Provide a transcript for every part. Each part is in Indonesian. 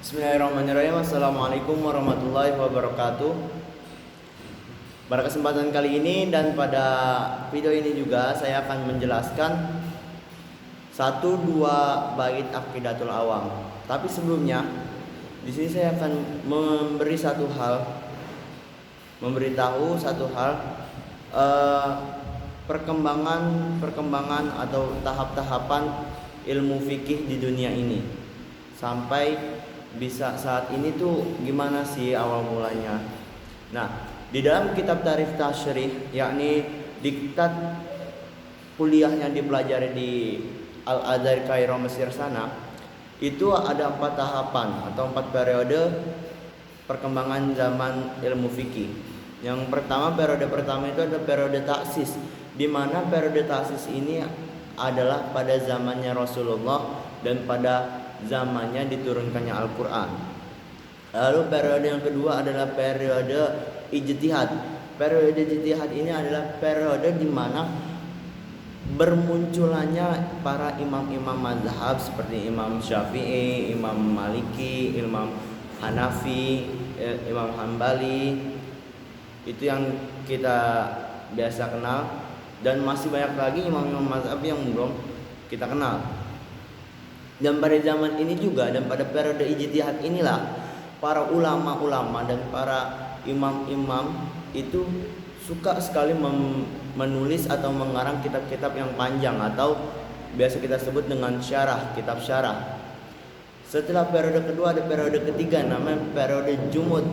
Bismillahirrahmanirrahim. Assalamualaikum warahmatullahi wabarakatuh. Pada kesempatan kali ini dan pada video ini juga saya akan menjelaskan satu dua bait Aqidatul Awam. Tapi sebelumnya di sini saya akan memberitahu satu hal perkembangan atau tahap-tahapan ilmu fikih di dunia ini sampai bisa saat ini tuh gimana sih awal mulanya. Nah, di dalam kitab Tarikh Tasyrih, yakni diktat kuliah yang dipelajari di Al-Azhar Kairo Mesir sana, itu ada 4 tahapan atau 4 periode perkembangan zaman ilmu fikih. Yang pertama, periode pertama itu ada periode taksis, di mana periode taksis ini adalah pada zamannya Rasulullah dan pada zamannya diturunkannya Al-Quran. Lalu periode yang kedua adalah periode ijtihad. Periode ijtihad ini adalah periode di mana bermunculannya para imam-imam mazhab seperti Imam Syafi'i, Imam Maliki, Imam Hanafi, Imam Hambali. Itu yang kita biasa kenal, dan masih banyak lagi imam-imam mazhab yang belum kita kenal. Dan pada zaman ini juga dan pada periode ijtihad inilah para ulama-ulama dan para imam-imam itu suka sekali menulis atau mengarang kitab-kitab yang panjang atau biasa kita sebut dengan syarah, kitab syarah. Setelah periode kedua ada periode ketiga namanya periode jumud.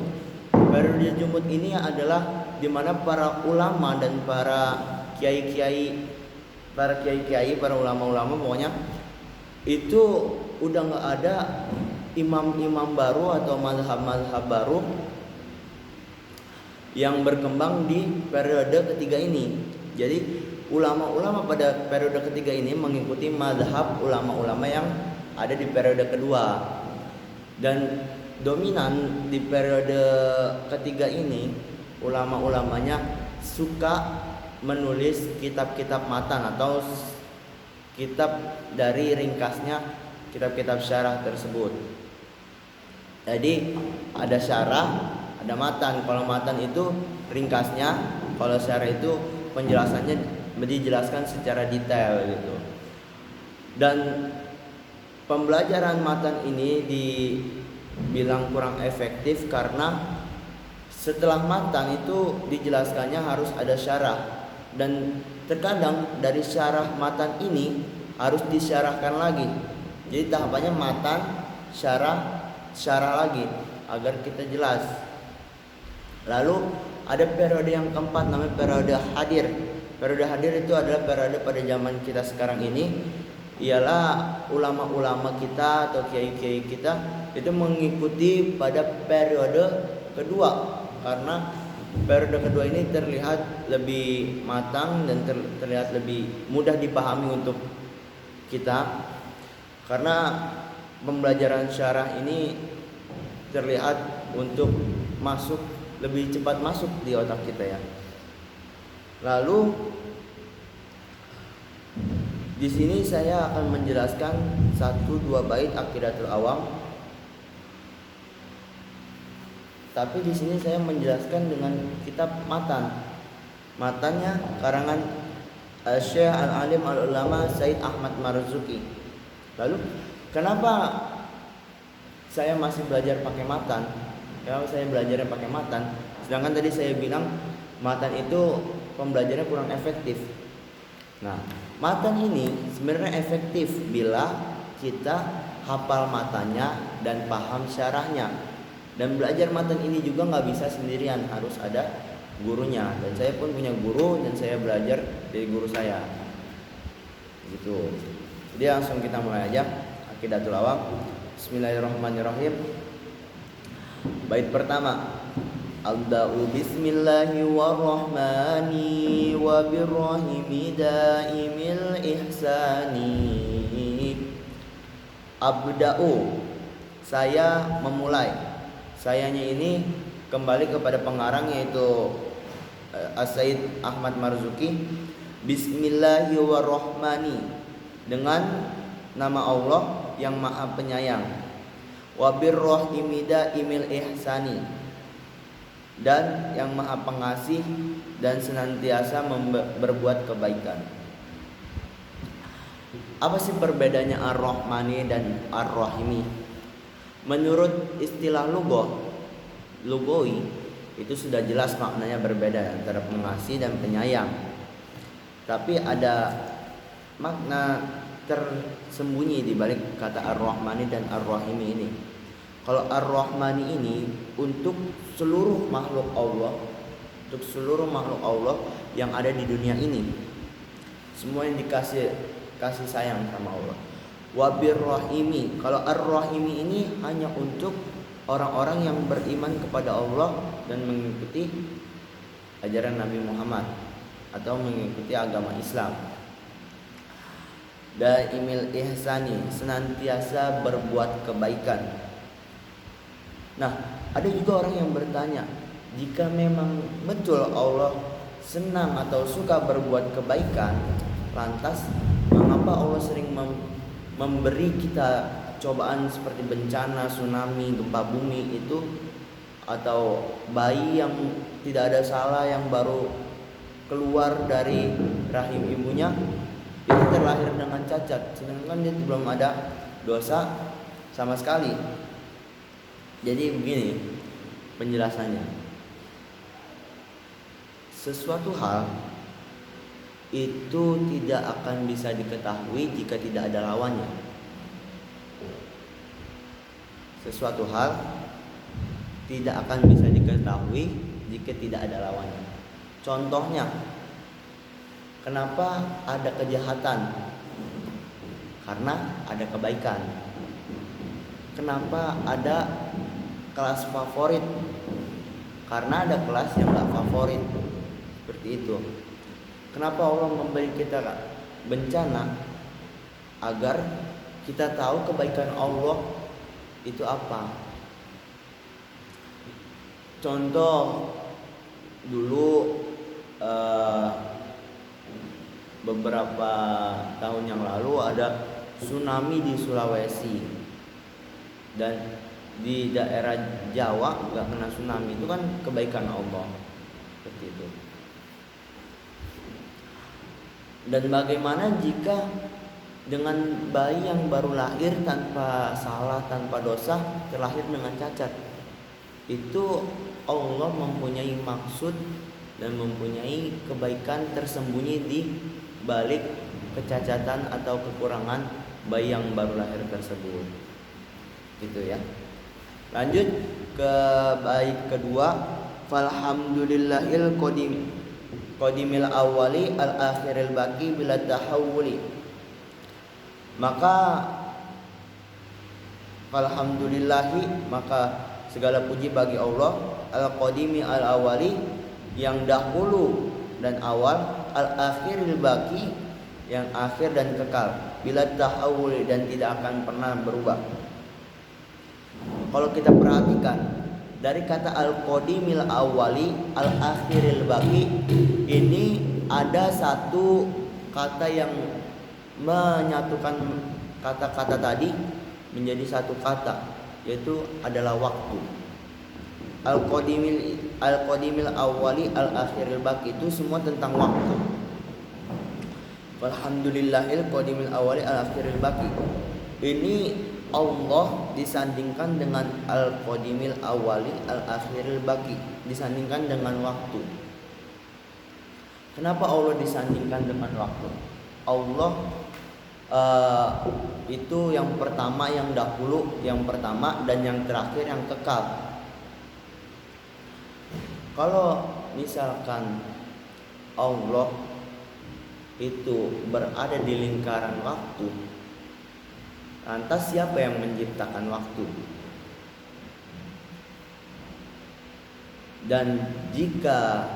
Periode jumud ini adalah di mana para ulama dan para kiai-kiai, para ulama-ulama pokoknya itu udah nggak ada imam-imam baru atau mazhab-mazhab baru yang berkembang di periode ketiga ini. Jadi ulama-ulama pada periode ketiga ini mengikuti mazhab ulama-ulama yang ada di periode kedua. Dan dominan di periode ketiga ini ulama-ulamanya suka menulis kitab-kitab matan atau kitab dari ringkasnya kitab-kitab syarah tersebut. Jadi ada syarah, ada matan. Kalau matan itu ringkasnya, kalau syarah itu penjelasannya dijelaskan secara detail gitu. Dan pembelajaran matan ini dibilang kurang efektif karena setelah matan itu dijelaskannya harus ada syarah, dan terkadang dari syarah matan ini harus disyarahkan lagi. Jadi tahapannya matan, syarah lagi agar kita jelas. Lalu ada periode yang keempat namanya periode hadir. Periode hadir itu adalah periode pada zaman kita sekarang ini, ialah ulama-ulama kita atau kiai-kiai kita itu mengikuti pada periode kedua, karena periode kedua ini terlihat lebih matang dan terlihat lebih mudah dipahami untuk kita, karena pembelajaran syarah ini terlihat untuk lebih cepat masuk di otak kita ya. Lalu di sini saya akan menjelaskan 1-2 bait Aqidatul Awam. Tapi di sini saya menjelaskan dengan kitab matan. Matannya karangan Syekh Al-Alim Al-Ulama Said Ahmad Marzuki. Lalu kenapa saya masih belajar pakai matan? Kalau saya belajarnya pakai matan, sedangkan tadi saya bilang matan itu pembelajarannya kurang efektif. Nah, matan ini sebenarnya efektif bila kita hafal matanya dan paham syarahnya. Dan belajar matan ini juga nggak bisa sendirian, harus ada gurunya. Dan saya pun punya guru dan saya belajar dari guru saya. Gitu. Jadi langsung kita mulai aja Aqidatul Awam. Bismillahirrahmanirrahim. Bait pertama. Abda'u bismillahirrahmani wa birrahimi daimil ihsani. Abda'u, saya memulai. Sayanya ini kembali kepada pengarang yaitu Said Ahmad Marzuki. Bismillahirrahmanirrahim, dengan nama Allah yang Maha Penyayang. wa birrahimi daimil ihsani, dan yang maha pengasih dan senantiasa berbuat kebaikan. Apa sih perbedaannya Ar-Rahmani dan Ar-Rahimi? Menurut istilah lugawi itu sudah jelas maknanya berbeda antara pengasih dan penyayang. Tapi ada makna tersembunyi di balik kata Ar-Rahmani dan Ar-Rahimi ini. Kalau Ar-Rahmani ini untuk seluruh makhluk Allah, yang ada di dunia ini, semua yang dikasih kasih sayang sama Allah. Wa birrahimi, kalau Ar-Rahimi ini hanya untuk orang-orang yang beriman kepada Allah dan mengikuti ajaran Nabi Muhammad atau mengikuti agama Islam. Daimil ihsani, senantiasa berbuat kebaikan. Nah, ada juga orang yang bertanya, jika memang betul Allah senang atau suka berbuat kebaikan, lantas mengapa Allah sering memberi kita cobaan seperti bencana, tsunami, gempa bumi itu, atau bayi yang tidak ada salah yang baru keluar dari rahim ibunya itu terlahir dengan cacat, sedangkan dia belum ada dosa sama sekali. Jadi begini penjelasannya. Sesuatu hal itu tidak akan bisa diketahui jika tidak ada lawannya. Sesuatu hal tidak akan bisa diketahui jika tidak ada lawannya. Contohnya, kenapa ada kejahatan? Karena ada kebaikan. Kenapa ada kelas favorit? Karena ada kelas yang gak favorit. Seperti itu. Kenapa Allah memberi kita bencana? Agar kita tahu kebaikan Allah itu apa. Contoh dulu beberapa tahun yang lalu ada tsunami di Sulawesi, dan di daerah Jawa nggak kena tsunami, itu kan kebaikan Allah, seperti itu. Dan bagaimana jika dengan bayi yang baru lahir tanpa salah, tanpa dosa, terlahir dengan cacat? Itu Allah mempunyai maksud dan mempunyai kebaikan tersembunyi di balik kecacatan atau kekurangan bayi yang baru lahir tersebut. Gitu ya. Lanjut ke bait kedua, falhamdulillahil qadimil awwali al akhiril baqi bila tahawuli. Maka falhamdulillahi, maka segala puji bagi Allah, al qadimi al awwali, yang dahulu dan awal, al akhiril baqi, yang akhir dan kekal, bila tahawuli, dan tidak akan pernah berubah. Kalau kita perhatikan dari kata al-qadimil awwali al-akhiril baqi, ini ada satu kata yang menyatukan kata-kata tadi menjadi satu kata, yaitu adalah waktu. Al-qadimil awwali al-akhiril baqi itu semua tentang waktu. Alhamdulillahil qadimil awwali al-akhiril baqi. Ini Allah disandingkan dengan al-qadimil awwali al-akhiril baqi, disandingkan dengan waktu. Kenapa Allah disandingkan dengan waktu? Allah itu yang pertama, yang dahulu, yang pertama, dan yang terakhir, yang kekal. Kalau misalkan Allah itu berada di lingkaran waktu, lantas siapa yang menciptakan waktu? Dan jika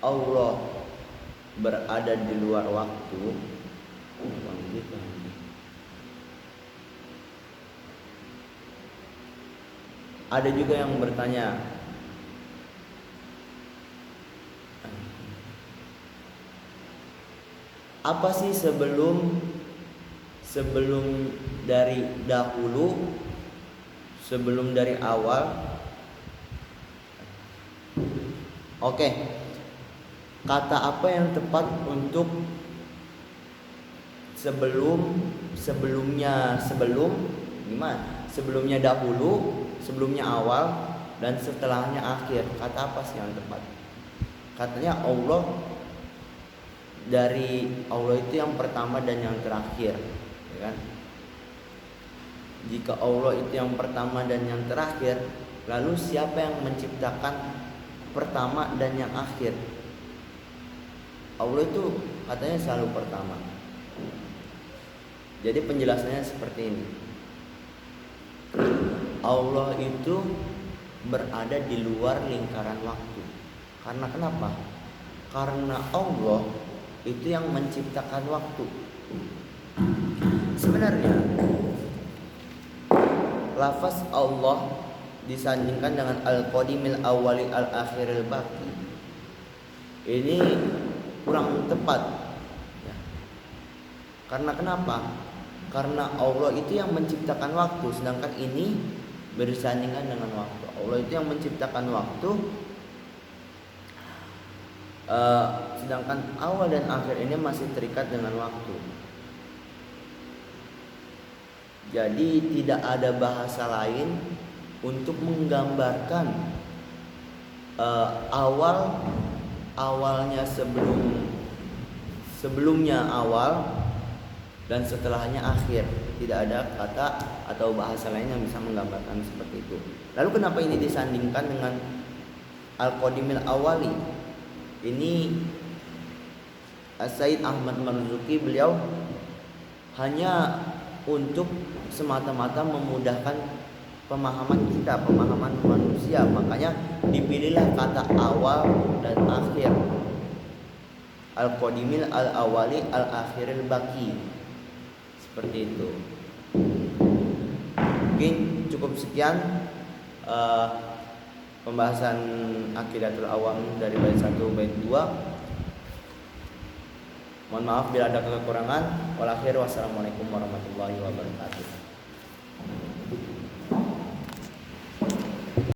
Allah berada di luar waktu, ada juga yang bertanya, apa sih sebelum dari dahulu sebelum dari awal. Oke. Kata apa yang tepat untuk sebelumnya gimana? Sebelumnya dahulu, sebelumnya awal, dan setelahnya akhir. Kata apa sih yang tepat? Katanya Allah, dari Allah itu yang pertama dan yang terakhir, ya kan? Jika Allah itu yang pertama dan yang terakhir, lalu siapa yang menciptakan pertama dan yang akhir? Allah itu katanya selalu pertama. Jadi penjelasannya seperti ini. Allah itu berada di luar lingkaran waktu. Karena kenapa? Karena Allah itu yang menciptakan waktu. Sebenarnya lafaz Allah disandingkan dengan Al-Qadimil Awwali Al-Akhiril Baqi, ini kurang tepat ya. Karena kenapa? Karena Allah itu yang menciptakan waktu, sedangkan ini bersandingan dengan waktu. Allah itu yang menciptakan waktu, sedangkan awal dan akhir ini masih terikat dengan waktu. Jadi tidak ada bahasa lain untuk menggambarkan awalnya sebelumnya awal dan setelahnya akhir. Tidak ada kata atau bahasa lain yang bisa menggambarkan seperti itu. Lalu kenapa ini disandingkan dengan Al-Qadimil Awali? Ini Said Ahmad Marzuki, beliau hanya untuk semata-mata memudahkan pemahaman kita, pemahaman manusia. Makanya dipilihlah kata awal dan akhir. Al-Qadimil Al-Awali Al-Akhiril Baqi. Seperti itu. Mungkin cukup sekian pembahasan Aqidatul Awam dari bait 1 bait 2. Mohon maaf bila ada kekurangan. Wassalamualaikum warahmatullahi wabarakatuh.